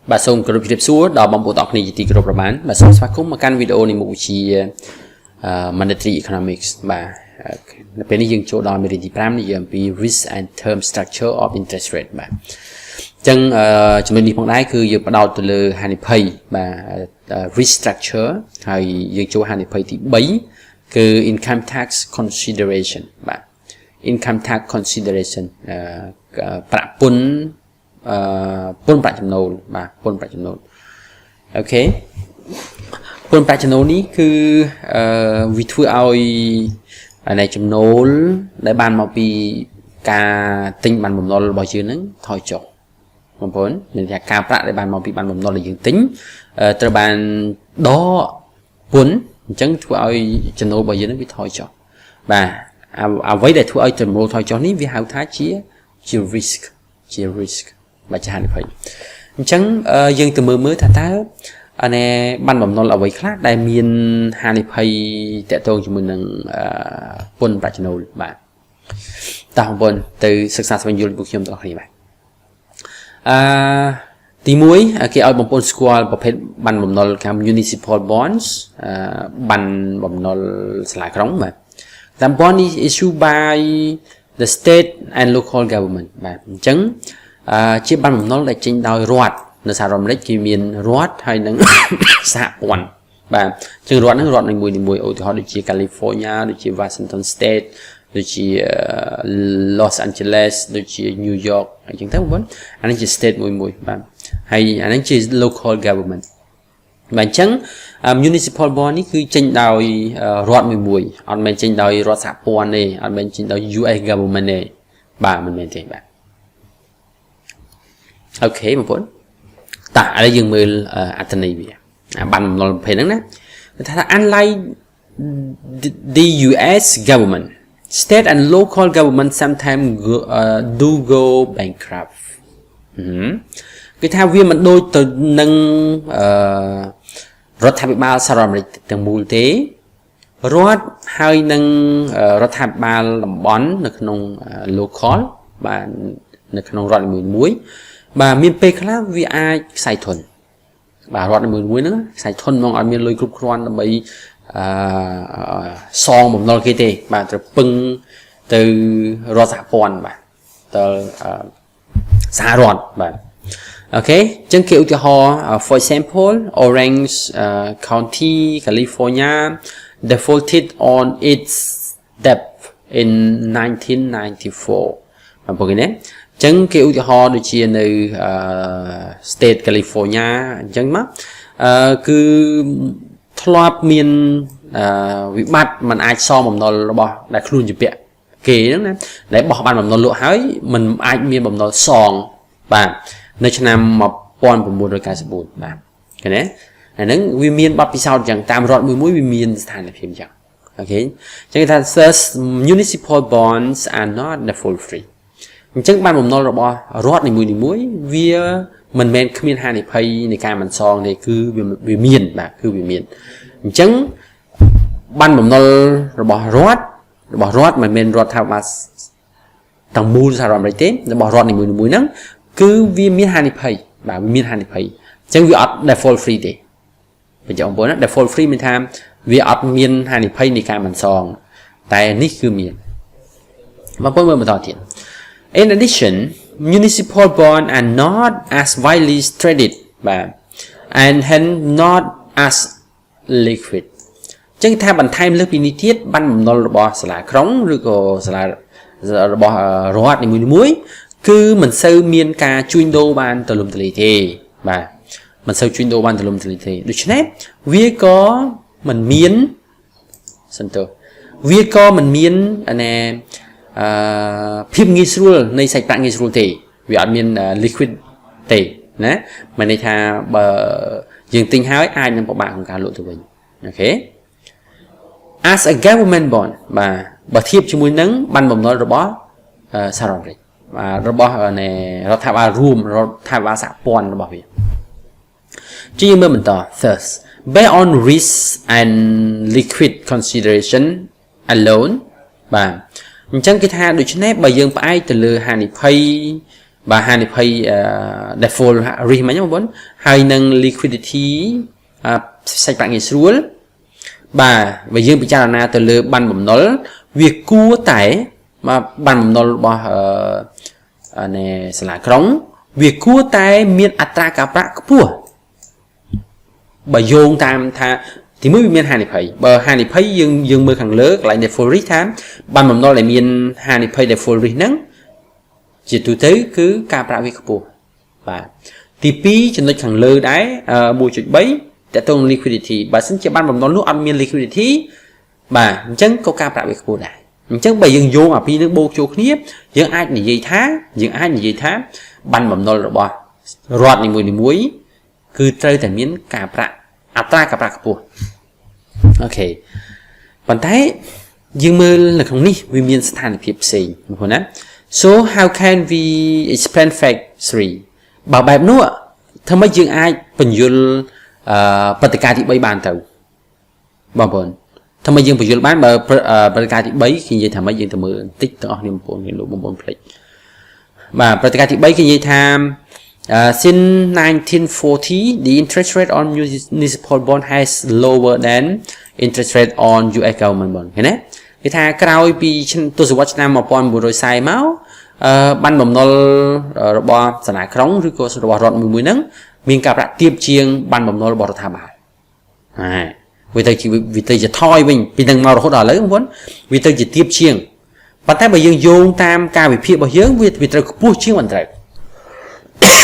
bà xong cái việc xúa đào bằng bộ tộc này thì cái bản bà xong phát cũng mà căn video này một chi monetary economics bà bên này dừng chỗ đào mình thì pram này về risk and term structure of interest rate bà chẳng chúng mình đi phong đái cứ dừng bắt đầu từ lời hai pay bà risk structure hay dừng chỗ hai pay thì bấy cứ income tax consideration bà income tax consideration bạc pun pun bạc chấm nâu bà pun bạc chấm nâu ok pun bạc chấm nâu ní cứ vì thưa ai này chấm nâu để bàn mau bị ca tinh bàn mồm nâu bao nhiêu nữa thôi chọc mồm bốn mình sẽ ca bạc để bàn mau bị bàn mồm nâu là dương tính từ bàn đó pun chẳng thưa ai chấm nâu bao nhiêu nữa bị thôi chọc bà với để thua ai từ một thôi cho ní vì hao thái chia risk mà chẳng phải chẳng dân từ mới thà ta anh em ban bẩm nó là vậy khác đại miền Hà Nội hay tệ tôn cho mình quân bạch nô bạn ta không quân từศึกษา sang du lịch buộc nhôm tao này bạn tí muối cái ở bóng squadประเภท ban bẩm nó là municipal bonds ban bẩm nó là khống mà the bond is issued by the state and local government và chứng chia ban nó là trên đòi rót nó sao rồi đấy chỉ miền rót hay nó xã quận và chứng rót nó rót này mùi ở thì họ được chia California được chia Washington State được chia Los Angeles được chia New York chứng thấy không anh chỉ state mùi và hay anh chỉ local government và chẳng municipal bond ní cứ trên đòi rót mùi anh mình trên đòi rót xã quận này anh mình trên đòi US government này bà mình thế bạn ok một phút ta ở đây dừng mười Athene bằng nó phải nắng nè unlike the US government state and local government sometimes do go bankrupt cái thao viên mình đôi từ nâng rót tháp ba sao rồi từng mùi tế rót hai nâng rót tháp ba làm bón được nông local và được nông rót mùi muối bà miền Tây khác vì ai xài thuần bà rót mùi muối nữa xài thuần mong ở miền lôi cục ron bị son một nồi kia thì bà từ pưng từ rót xạ pòn bà từ xả rót bà ok chân kiểu cho họ for example Orange County California defaulted on its debt in 1994 và bởi cái chẳng kiểu cho họ được chia từ state California chẳng mắt cứ thoa miền bị bắt mình ai so một nó bỏ đã luôn chụp bẹ kể đó để bỏ bàn một nó lụa hái mình ai miền một nó sòng và nơi cho nam mà pon của một đôi cá sấu và cái đấy là những vi miền bắc sau chẳng tam rót mũi vi miền thành là phim chẳng ok chẳng ta says municipal bonds are not the full free chẳng ban một nó là bỏ rót này muối vì mình men không miền hai này pay này cài mình son này cứ vì miền và cứ vì miền chẳng ban một nó là bỏ rót mình men rót thao mà tầng mù sao làm đấy thế bỏ rót này muối nắng cứ vì miền hai này pay và miền hai này pay chẳng vì ở default free thế bây giờ ông bố nó default free mình tham vì ở miền hai này pay này cài mình son tại nick cứ miền và bố mình thọ thiện. In addition, municipal bonds are not as widely traded and hence not as liquid. Chẳng theo bản time lớp ini tiết ban nó bỏ là khống rồi có là bỏ rót này muối cứ mình sâu miền ca chuyên đô ban từ lùm từ lì thì và mình sâu chuyên đô ban từ lùm từ lì thì được chứ vì có mình miến center vì có mình miến anh em phim nghi sưu này sạch tạng nghi sưu thì vì ở miền liquid thì nè mà này thà bờ dừng tinh hái ai nên bỏ bạn không cả lộ từ mình ok as a government bond mà bờ thiệp cho mũi nắng ban bầm nói rồi bó sao rồi và rồi bó này nó tham gia room nó tham gia sạ pon nó bảo vậy chỉ như mình tỏ thus based on risk and liquid consideration alone và chẳng cái tha được chứ nét bởi dương phải từ lừa hàng pay bà hai này phải default risk mấy nhóm bốn hai nâng liquidity sạch bạn nghề xuống bà về dương bị cha là từ lừa ban bầm nó việc cua tải mà ban bầm nó bỏ này sẽ là cống việc cua tải miền atra cả bạc pua bà dùng tam tha thì mới miền hai này phải bờ hai này phải dương mưa khẳng lớn lại default risk tham ban bầm nó lại miền hai này phải default risk nắng chỉ tụi tới cứ cả bạc việc pua và TP cho nó khẳng lớn đấy mua chuột bấyแต่ตรง liquidity bà xin cho ban bầm nó lúc ăn miên liquidity បាទអញ្ចឹងក៏ការប្រាក់វាខ្ពស់ដែរអញ្ចឹងបើយើងយកអាពីរនឹងបូកចូលគ្នាយើងអាចនិយាយថាបានបំណុលរបស់រដ្ឋនីមួយៗគឺត្រូវតែមានការប្រាក់អត្រាការប្រាក់ខ្ពស់អូខេប៉ុន្តែយើងមើលនៅក្នុងនេះវាមានស្ថានភាពផ្សេងបងប្អូនណា so how can we explain fact 3បើបែបនោះធ្វើម៉េចយើងអាចបញ្យល់បតិកាទី3បានទៅបងប្អូនทำไมយើងបញ្យល់បានបើប្រតិការទី3គេនិយាយថាម៉េចយើងទៅមើលបន្តិចទាំងអស់គ្នាបងប្អូនលោកបងប្អូនភ្លេចបាទប្រតិការទី3គេនិយាយថា since 1940 the interest rate on municipal bond has lower than interest rate on US government bond ឃើញទេគេថាក្រោយពីទសវត្សរ៍ឆ្នាំ1940មកបានបំណុលរបស់សាលាក្រុងឬក៏របស់រដ្ឋមួយហ្នឹងមានការប្រាក់ទាបជាងបានបំណុលរបស់រដ្ឋាភិបាលវាទៅជាថយវិញពីនឹងមករហូតដល់ឥឡូវបងប្អូនវាទៅជាទៀបជាងប៉ុន្តែបើយើងយោងតាមការវិភាគរបស់យើងវាត្រូវខ្ពស់ជាងមិនត្រូវ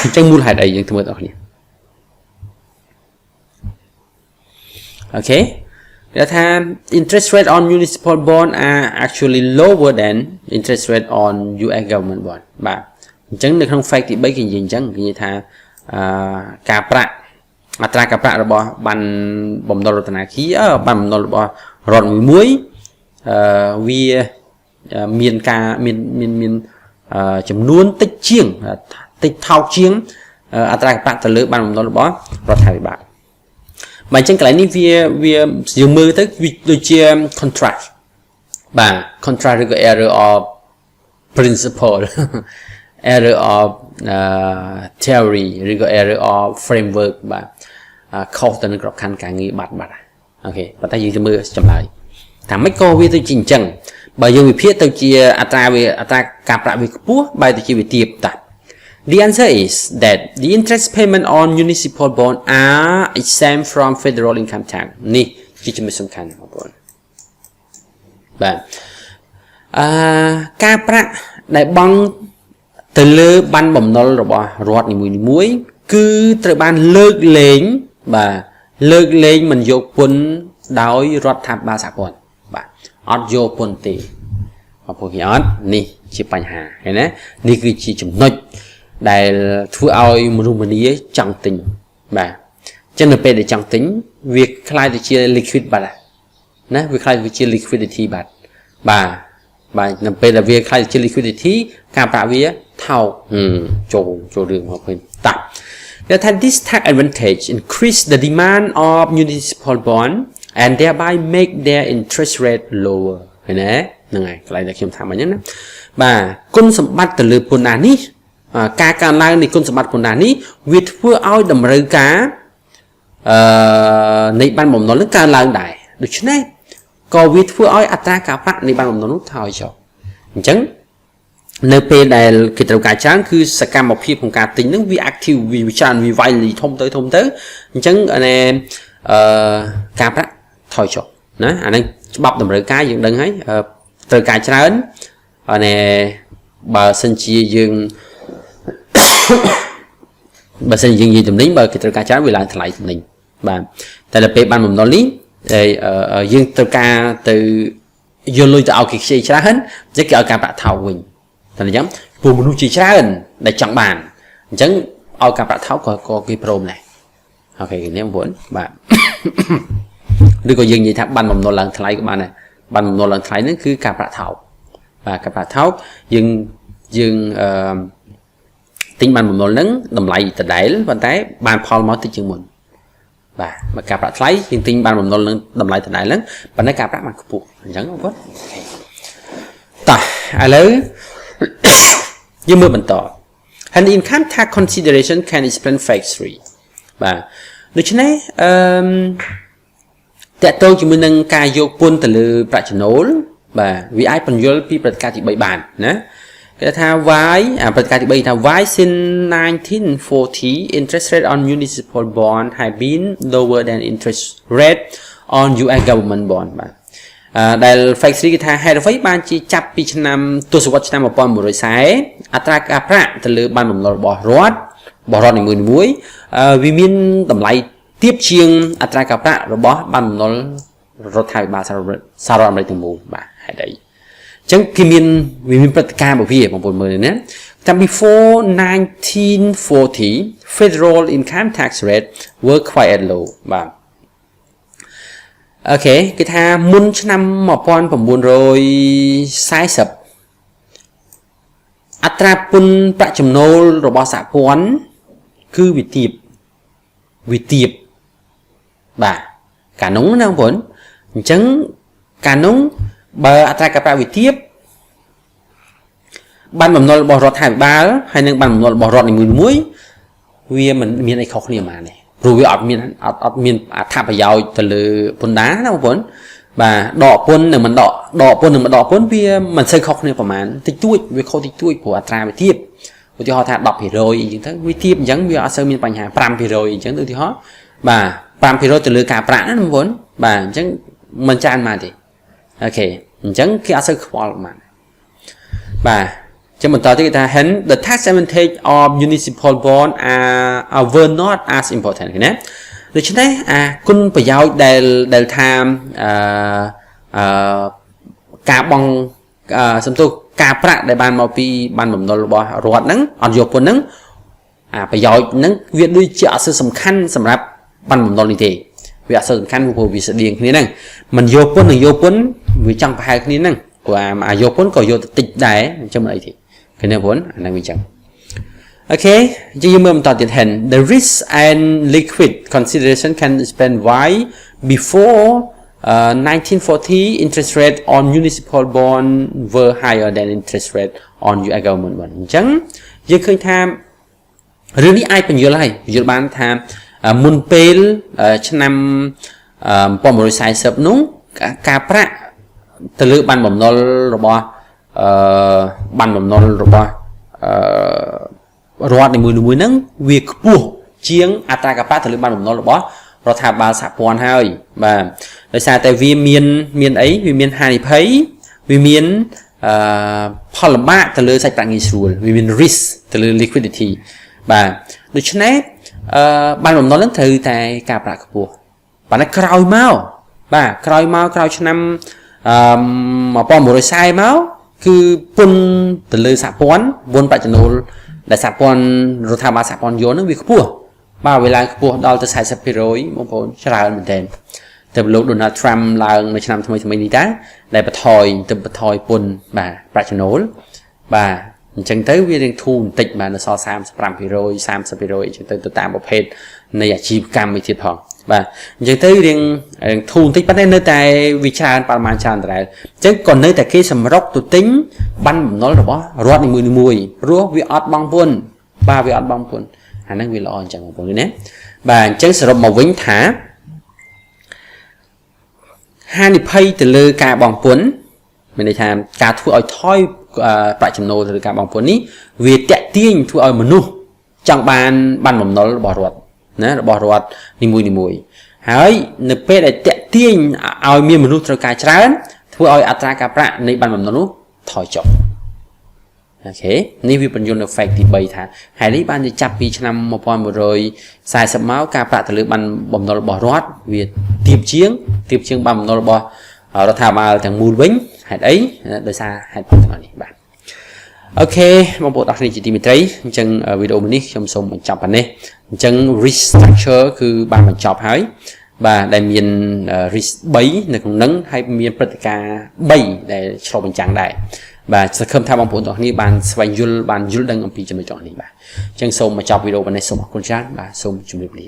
អញ្ចឹងមូលហេតុអីយើងធ្វើដល់គ្នាអូខេដែលថា interest rate on municipal bond are actually lower than interest rate on US government bond បាទអញ្ចឹងនៅក្នុង fact ទី3គេនិយាយអញ្ចឹងគេនិយាយថាការប្រាក់អត្រាការប្រាក់របស់បានបំណុលធនាគារបានបំណុលរបស់រដ្ឋមួយវាមានការមានចំនួនតិចជាងតិចថោកជាងអត្រាការប្រាក់ទៅលើបានបំណុលរបស់រដ្ឋាភិបាលបើអញ្ចឹងកន្លែងនេះវាយើងមើលទៅវាដូចជា contract បាទ contract ឬក៏ error of principle error of theory ឬក៏ error of framework បាទខុសទៅនឹងក្របខ័ណ្ឌការងារបាត់អូខេប៉ុន្តែយើងទៅមើលចម្លើយថាម៉េចក៏វាទៅជាអញ្ចឹងបើយើងវិភាគទៅជាអត្រាការប្រាក់វាខ្ពស់បែរទៅជាវាទាបតា The answer is that the interest payment on municipal bond are exempt from federal income tax នេះជាចំណុចសំខាន់បងប្អូនបាទការប្រាក់ដែលបង់ទៅលើបានបំណុលរបស់រដ្ឋនីមួយៗគឺត្រូវបានលើកលែងបាទលើកលែងមិនយកពន្ធដោយរដ្ឋាភិបាលសហព័ន្ធបាទអត់យកពន្ធទេបងប្អូនគេអត់នេះជាបញ្ហាឃើញណានេះគឺជាចំណុចដែលធ្វើឲ្យមនុស្សម្នាចង់ទិញបាទអញ្ចឹងនៅពេលដែលចង់ទិញវាคล้ายទៅជា liquid បាទណាវាคล้ายទៅជា liquidity បាទនៅពេលដែលវាคล้ายទៅជា liquidity ការប្រាក់វាថោកចូលរឿងមកឃើញតាthat this tax advantage increase the demand of municipal bond and thereby make their interest rate lower ឃើញទេហ្នឹងហើយកន្លែងដែលខ្ញុំថាមិញហ្នឹងណាបាទគុណសម្បត្តិទៅលើពន្ធដារនេះការកើនឡើងនៃគុណសម្បត្តិពន្ធដារនេះវាធ្វើឲ្យតម្រូវការនៃបានបំណុលនឹងកើនឡើងដែរដូច្នេះក៏វាធ្វើឲ្យអត្រាការប្រាក់នៃបានបំណុលនោះថយចុះអញ្ចឹងនៅពេលដែលគេត្រូវការច្រើនគឺសកម្មភាពក្នុងការទិញហ្នឹងវា active វាច្រើនវា widely ធំទៅអញ្ចឹងការប្រាក់ថយចុះណាអាហ្នឹងច្បាប់តម្រូវការយើងដឹងហើយត្រូវការច្រើនបើសិនជាយើងនិយាយតំណែងបើគេត្រូវការច្រើនវាឡើងថ្លៃតំណែងបាទតែដល់ពេលបានបំណុលនេះយើងត្រូវការទៅយកលុយទៅឲ្យគេខ្ចីច្រើនអញ្ចឹងគេឲ្យការប្រាក់ថោកវិញតែអញ្ចឹងពួកមនុស្សជាច្រើនដែលចង់បានអញ្ចឹងឲ្យការប្រាក់ថោកក៏គេព្រមដែរអូខេនេះបងប្អូនបាទឬក៏យើងនិយាយថាបានបំណុលឡើងថ្លៃក៏បានដែរបានបំណុលឡើងថ្លៃហ្នឹងគឺការប្រាក់ថោកបាទការប្រាក់ថោកយើងទិញបានបំណុលហ្នឹងតម្លៃដដែលប៉ុន្តែបានផលមកតិចជាងមុនបាទមកការប្រាក់ថ្លៃយើងទិញបានបំណុលនឹងតម្លៃដដែលហ្នឹងប៉ុន្តែការប្រាក់បានខ្ពស់អញ្ចឹងបងប្អូនតោះឥឡូវយើងមើលបន្ត and income tax consideration can explain phase 3 បាទដូច្នេះតើតើជាមួយនឹងការយកពន្ធទៅលើប្រាក់ចំណូលបាទវាអាចបញ្យល់ពីព្រឹត្តិការណ៍ទី3បានណាគេថា why ព្រឹត្តិការណ៍ទី3ថា why since 1940 interest rate on municipal bond have been lower than interest rate on US government bond បាទដែល phase 3 គេថាហេតុអ្វីបានជាចាប់ពីឆ្នាំទសវត្សរ៍ឆ្នាំ1940អត្រាការប្រាក់ទៅលើបានបំណុលរបស់រដ្ឋនីមួយៗវាមានតម្លៃទៀបជាងអត្រាការប្រាក់របស់បានបំណុលរដ្ឋាភិបាលសហរដ្ឋអាមេរិកទាំងមូលបាទហេតុអីអញ្ចឹងគេមានព្រឹត្តិការណ៍របស់វាបងប្អូនមើលណាតាំងពី before 1940 federal income tax rate were quite low បាទអូខេគេថាមុនឆ្នាំ1940អត្រាពន្ធប្រាក់ចំណូលរបស់សហព័ន្ធគឺវាទាបបាទកាលនោះណាបងប្អូនអញ្ចឹងកាលនោះបើអត្រាការប្រាក់វាទាបបានបំណុលរបស់រដ្ឋាភិបាលហើយនឹងបានបំណុលរបស់រដ្ឋនីមួយៗវាមិនមានអីខុសគ្នាហ្មងទេព្រោះវាអត់មានអត្ថប្រយោជន៍ទៅលើពន្ធដារណាបងប្អូនបាទដកពន្ធនឹងមិនដកពន្ធវាមិនសូវខុសគ្នាប្រហែលតិចតួចវាខុសតិចតួចព្រោះអត្រាវាទាបឧទាហរណ៍ថា 10% អញ្ចឹងទៅវាទាបអញ្ចឹងវាអត់សូវមានបញ្ហា 5% អញ្ចឹងឧទាហរណ៍បាទ 5% ទៅលើការប្រាក់ណាបងប្អូនបាទអញ្ចឹងមិនច្រើនមកទេអូខេអញ្ចឹងគេអត់សូវខ្វល់មកបាទចឹងបន្តទៀតគេថា hence the tax advantage of municipal bond were not as important ណាដូច្នេះគុណប្រយោជន៍ដែលថាការបង់សំទោសការប្រាក់ដែលបានមកពីបានបំណុលរបស់រដ្ឋហ្នឹងអត់យកពន្ធហ្នឹងប្រយោជន៍ហ្នឹងវាដូចជាអត់សូវសំខាន់សម្រាប់បានបំណុលនេះទេវាអត់សូវសំខាន់ព្រោះវាស្តៀងគ្នាហ្នឹងមិនយកពន្ធនឹងយកពន្ធវាចង់ប្រហែលគ្នាហ្នឹងព្រោះយកពន្ធក៏យកទៅតិចដែរអញ្ចឹងមិនអីទេឃើញទេបងអាហ្នឹងវាអញ្ចឹងអូខេយើងមើលបន្តទៀត the risk and liquid consideration can explain why before 1940 interest rate on municipal bond were higher than interest rate on US government bond អញ្ចឹងយើងឃើញថារឿងនេះអាចបញ្យល់ហើយបញ្យល់បានថាមុនពេលឆ្នាំ1940នោះការប្រាក់ទៅលើបានបំណុលរបស់រដ្ឋនីមួយៗហ្នឹងវាខ្ពស់ជាងអត្រាការប្រាក់ទៅលើបានបំណុលរបស់រដ្ឋាភិបាលសហព័ន្ធហើយបាទដោយសារតែវាមានអីវាមានហានិភ័យវាមានផលលំបាកទៅលើសាច់ប្រាក់ងាយស្រួលវាមាន risk ទៅលើ liquidity បាទដូច្នេះបានបំណុលហ្នឹងត្រូវតែការប្រាក់ខ្ពស់ប៉ុន្តែក្រោយមកក្រោយឆ្នាំ1940មកគឺពន្ធទៅលើសហព័ន្ធពន្ធប្រាក់ចំណូលដែលសហព័ន្ធរដ្ឋាភិបាលសហព័ន្ធយកហ្នឹងវាខ្ពស់បាទវាឡើងខ្ពស់ដល់ទៅ 40% បងប្អូនច្រើនមែនទែនទៅលោក Donald Trump ឡើងនៅឆ្នាំថ្មីនេះតាដែលបន្ថយពន្ធបាទប្រាក់ចំណូលបាទអញ្ចឹងទៅវារៀងធូរបន្តិចបាទនៅសល់ 35% 30% អញ្ចឹងទៅតាមប្រភេទនៃអាជីវកម្មមួយទៀតផងបាទអញ្ចឹងទៅរៀងធូរបន្តិចប៉ុន្តែនៅតែវាច្រើនប្រហែលច្រើនដដែលអញ្ចឹងក៏នៅតែគេសម្រុកទៅទិញបានបំណុលរបស់រដ្ឋនីមួយៗព្រោះវាអត់បង់ពន្ធបាទវាអត់បង់ពន្ធអាហ្នឹងវាល្អអញ្ចឹងបងប្អូនណាបាទអញ្ចឹងសរុបមកវិញថាហានិភ័យទៅលើការបង់ពន្ធមានន័យថាការធ្វើឲ្យថយប្រាក់ចំណូលទៅលើការបង់ពន្ធនេះវាតាក់ទាញធ្វើឲ្យមនុស្សចង់បានបំណុលរបស់រដ្ឋណារបស់រដ្ឋនីមួយៗហើយនៅពេលដែលតាក់ទាញឲ្យមានមនុស្សត្រូវការច្រើនធ្វើឲ្យអត្រាការប្រាក់នៃបានបំណុលនោះថយចុះអូខេនេះវាបញ្យល់នៅ fact ទី3ថាហើយនេះបានចាប់ពីឆ្នាំ1940មកការប្រាក់ទៅលើបានបំណុលរបស់រដ្ឋវាទាបជាងបានបំណុលរបស់រដ្ឋាភិបាលទាំងមូលវិញហេតុអីដោយសារហេតុផលទាំងនេះបាទអូខេបងប្អូនអរគុណជាទីមេត្រីអញ្ចឹងវីដេអូនេះខ្ញុំសូមបញ្ចប់ប៉ុណ្ណេះអញ្ចឹង risk structure គឺបានបញ្ចប់ហើយបាទដែលមាន risk 3នៅក្នុងហ្នឹងហើយមានព្រឹត្តិការណ៍3ដែលឆ្លុះបញ្ចាំងដែរបាទសង្ឃឹមថាបងប្អូនទាំងនេះបានស្វែងយល់បានយល់ដឹងអំពីចំណុចនេះបាទអញ្ចឹងសូមបញ្ចប់វីដេអូប៉ុណ្ណេះសូមអរគុណច្រើនបាទសូមជម្រាបលា